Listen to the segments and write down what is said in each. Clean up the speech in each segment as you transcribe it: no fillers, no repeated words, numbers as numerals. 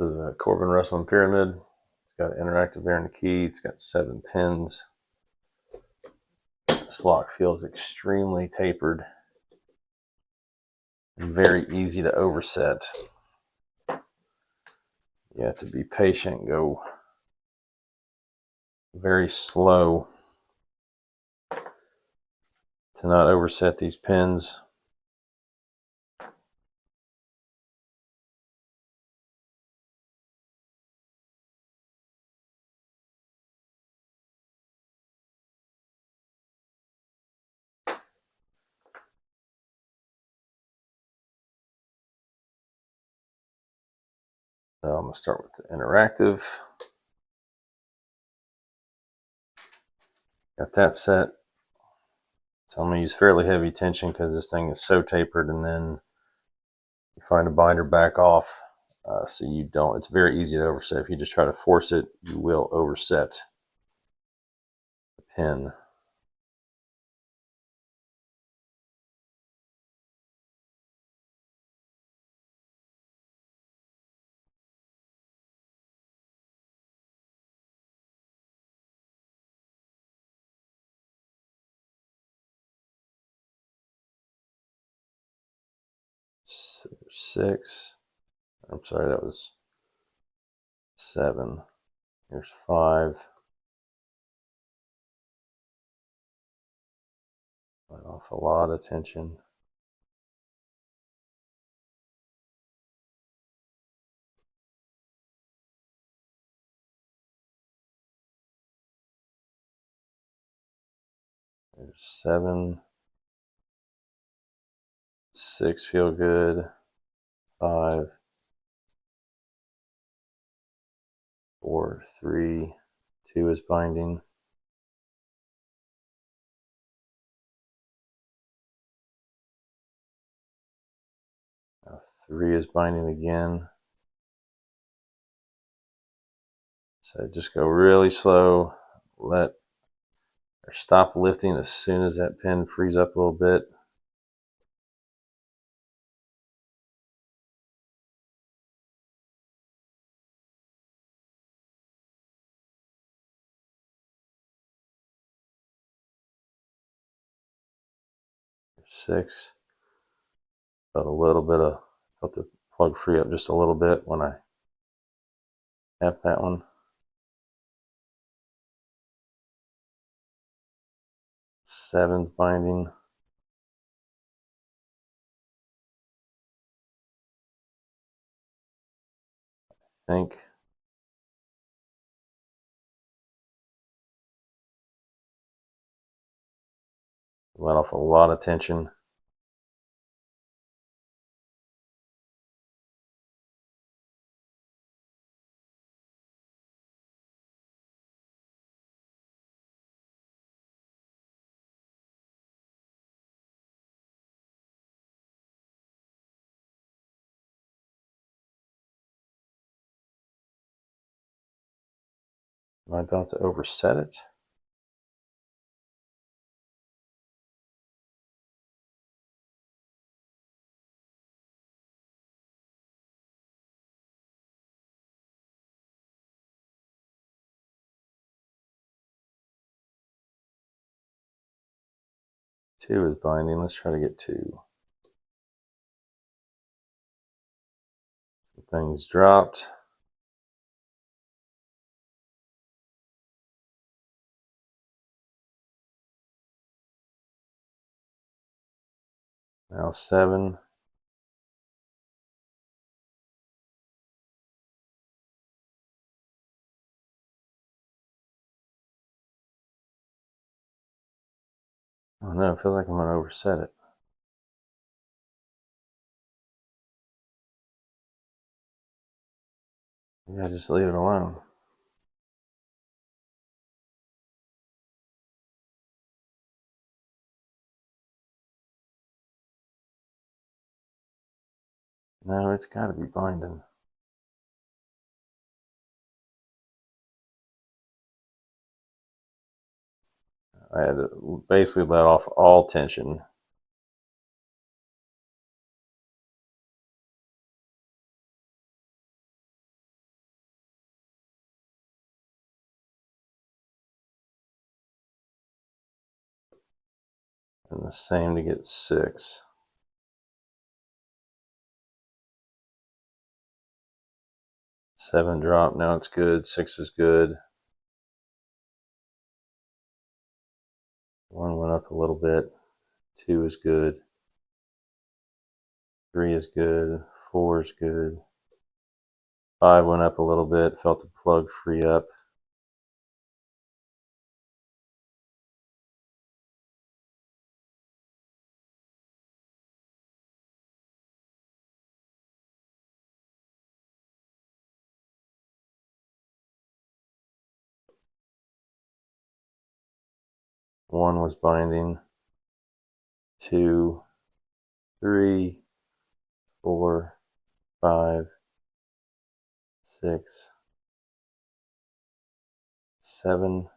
This is a Corbin Russwin pyramid. It's got interactive there in the key. It's got 7 pins. This lock feels extremely tapered and very easy to overset. You have to be patient, go very slow to not overset these pins. So I'm going to start with the interactive. Got that set. So I'm going to use fairly heavy tension because this thing is so tapered, and then you find a binder back off so you don't, it's very easy to overset. If you just try to force it, you will overset the pin. So 6. I'm sorry, that was 7. Here's 5. Let off a lot of tension. There's 7. 6 feel good. 5. 4, 3. 2 is binding. Now 3 is binding again. So just go really slow. Let or stop lifting as soon as that pin frees up a little bit. There's 6. Felt a little bit of, felt the plug free up just a little bit when I tapped that one. 7's binding. I think. Let off a lot of tension. Am I about to overset it? Two is binding. Let's try to get 2. Some things dropped. Now 7. Oh no, it feels like I'm going to overset it. Yeah, just leave it alone. No, it's got to be binding. I had to basically let off all tension. And the same to get 6. Seven drop, now it's good. 6 is good. 1 went up a little bit. 2 is good. 3 is good. 4 is good. 5 went up a little bit. Felt the plug free up. One was binding. 2, 3, 4, 5, 6, 7.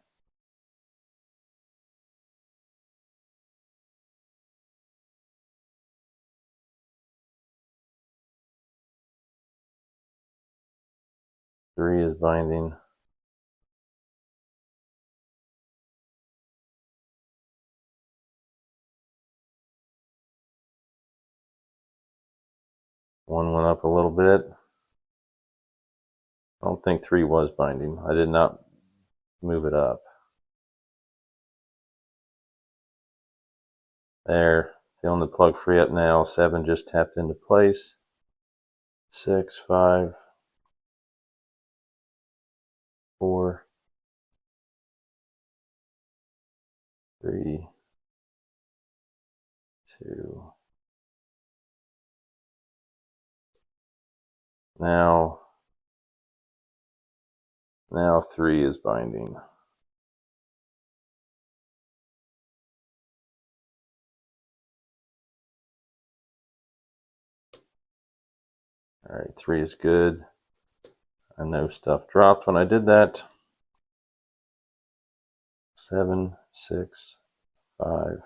3 is binding. 1 went up a little bit. I don't think 3 was binding. I did not move it up. There, feeling the plug free up now. 7 just tapped into place. 6, 5, 4, 3, 2. Now 3 is binding. All right, 3 is good. I know stuff dropped when I did that. 7, 6, 5,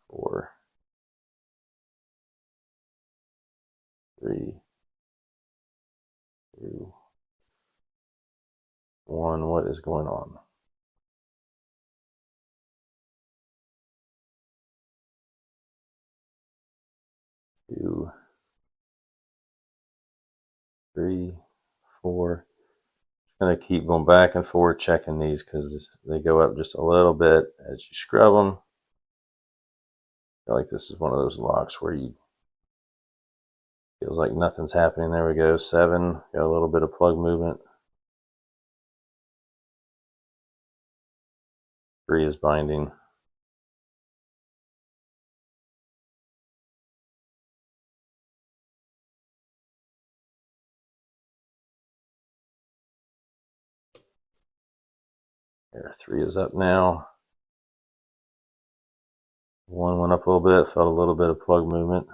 4, 3, 2, 1. What is going on? 2, 3, 4. I'm going to keep going back and forth checking these because they go up just a little bit as you scrub them. I feel like this is one of those locks where you feels like nothing's happening. There we go. 7, got a little bit of plug movement. 3 is binding. There, 3 is up now. 1 went up a little bit, felt a little bit of plug movement.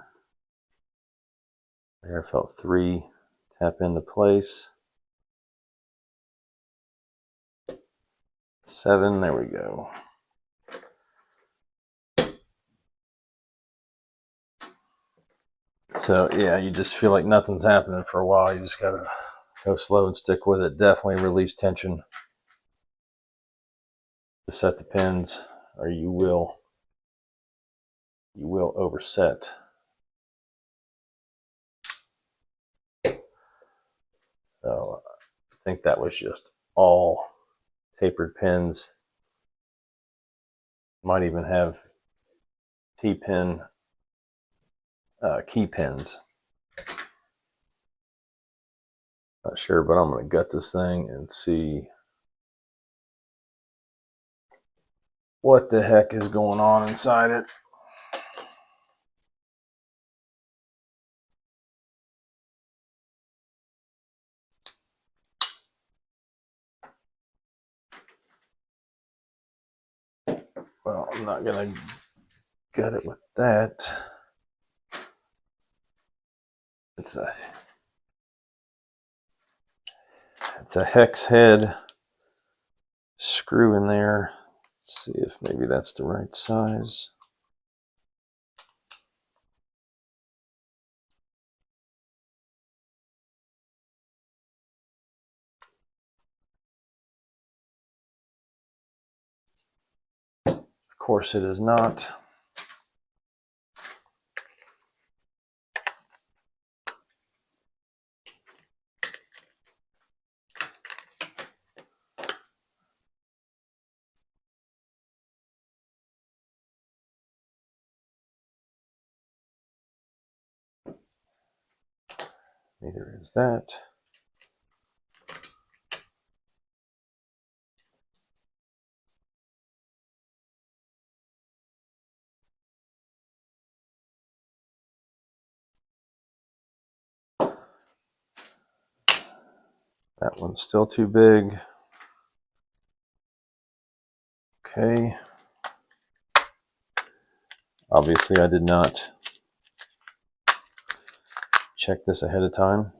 There, felt 3 tap into place. 7, there we go. So yeah, you just feel like nothing's happening for a while. You just gotta go slow and stick with it. Definitely release tension to set the pins, or you will overset. So I think that was just all tapered pins. Might even have T-pin key pins. Not sure, but I'm going to gut this thing and see what the heck is going on inside it. Well, I'm not going to gut it with that. It's a hex head screw in there. Let's see if maybe that's the right size. Of course it is not. Neither is that. That one's still too big. Okay. Obviously, I did not check this ahead of time.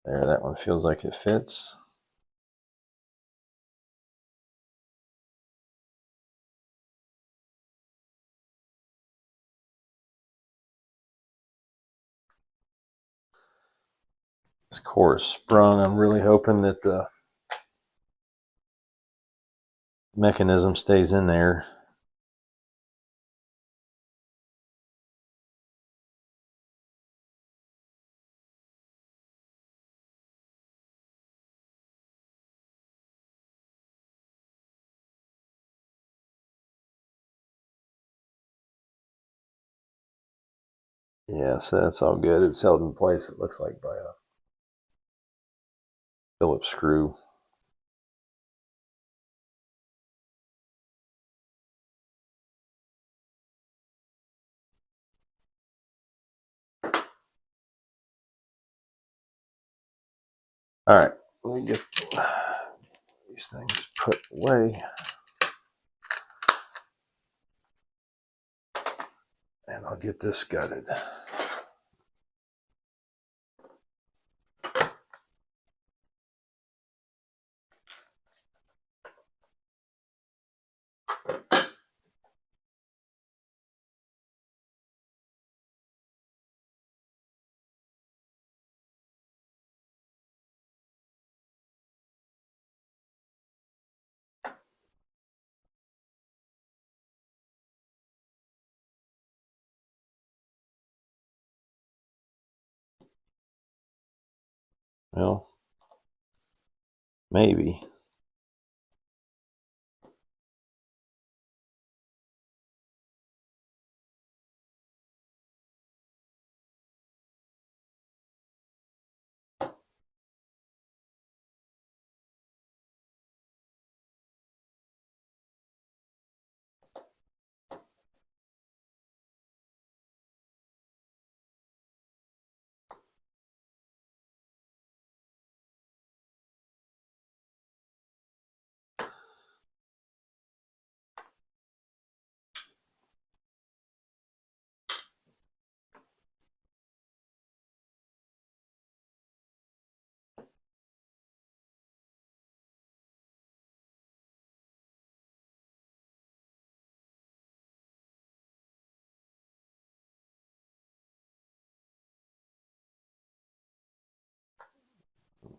There, that one feels like it fits. This core is sprung. I'm really hoping that the mechanism stays in there. Yeah, so that's all good. It's held in place, it looks like, by a Phillips screw. All right, let me get these things put away. And I'll get this gutted. Well, maybe.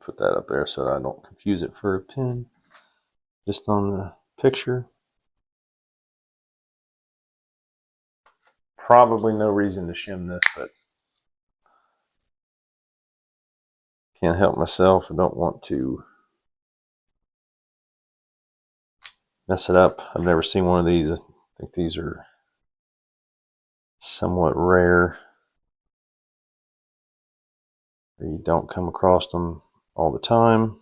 Put that up there so that I don't confuse it for a pin. Just on the picture. Probably no reason to shim this, but can't help myself. I don't want to mess it up. I've never seen one of these. I think these are somewhat rare. You don't come across them all the time.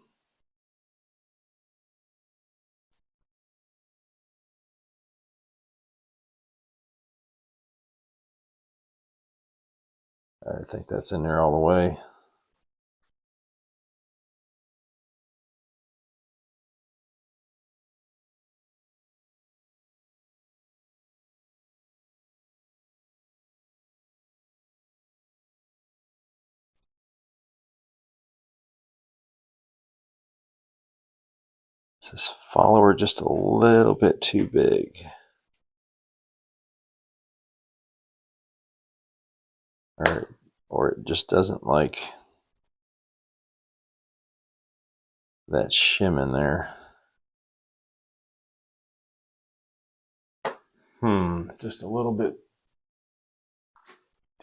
I think that's in there all the way. This follower just a little bit too big. Or it just doesn't like that shim in there. Just a little bit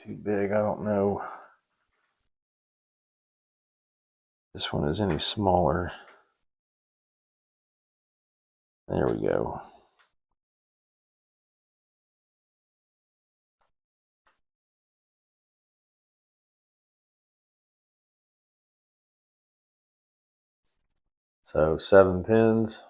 too big. I don't know if this one is any smaller. There we go. So 7 pins.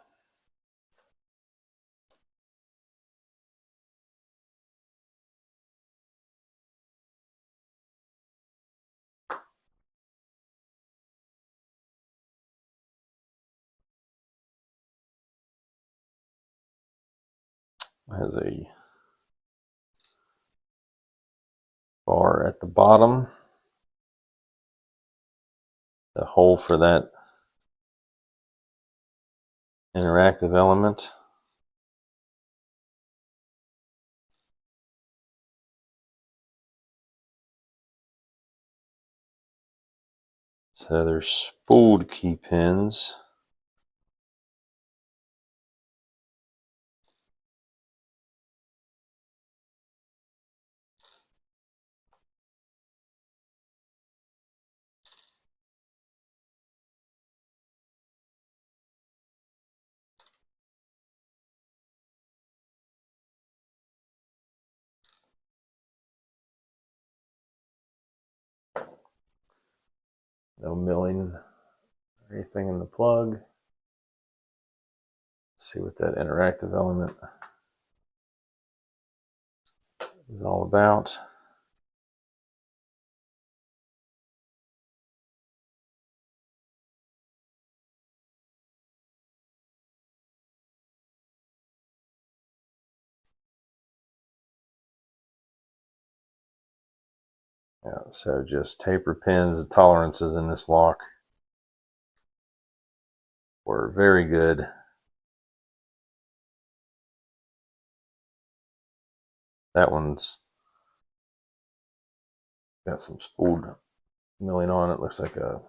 Has a bar at the bottom. The hole for that interactive element. So there's spooled key pins. No milling or anything in the plug. Let's see what that interactive element is all about. Yeah, so just taper pins. The tolerances in this lock were very good. That one's got some spooled milling on it. Looks like some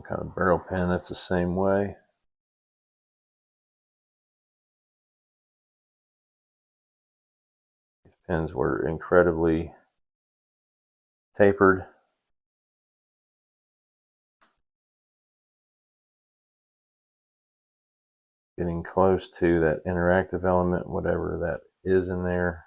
kind of barrel pin. That's the same way. These pins were incredibly tapered. Getting close to that interactive element, whatever that is in there.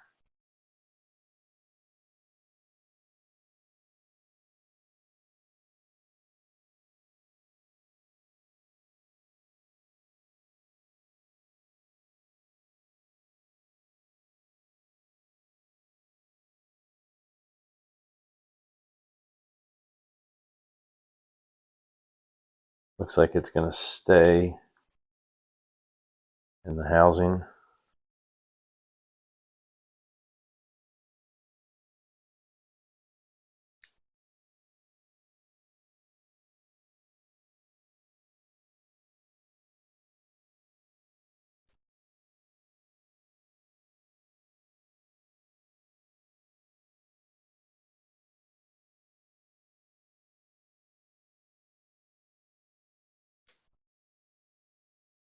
Looks like it's going to stay in the housing.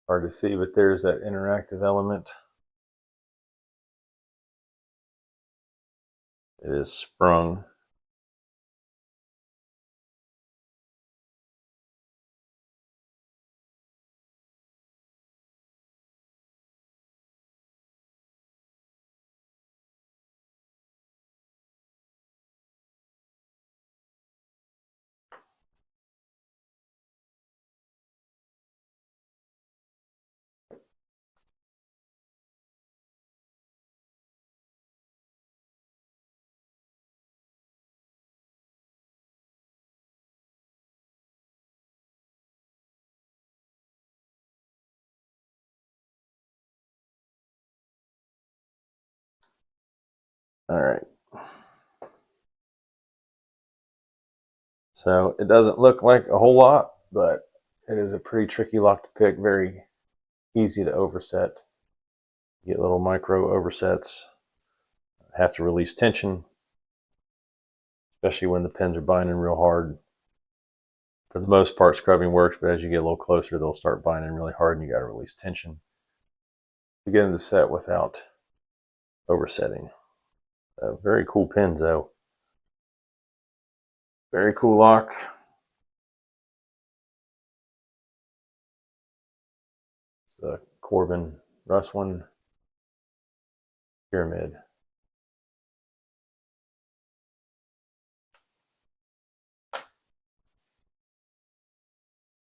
Hard to see, but there's that interactive element. It is sprung. All right. So it doesn't look like a whole lot, but it is a pretty tricky lock to pick. Very easy to overset. You get little micro oversets. Have to release tension, especially when the pins are binding real hard. For the most part, scrubbing works, but as you get a little closer, they'll start binding really hard, and you got to release tension to get them to set without oversetting. Very cool pins, though. Very cool lock. It's a Corbin Russwin Pyramid.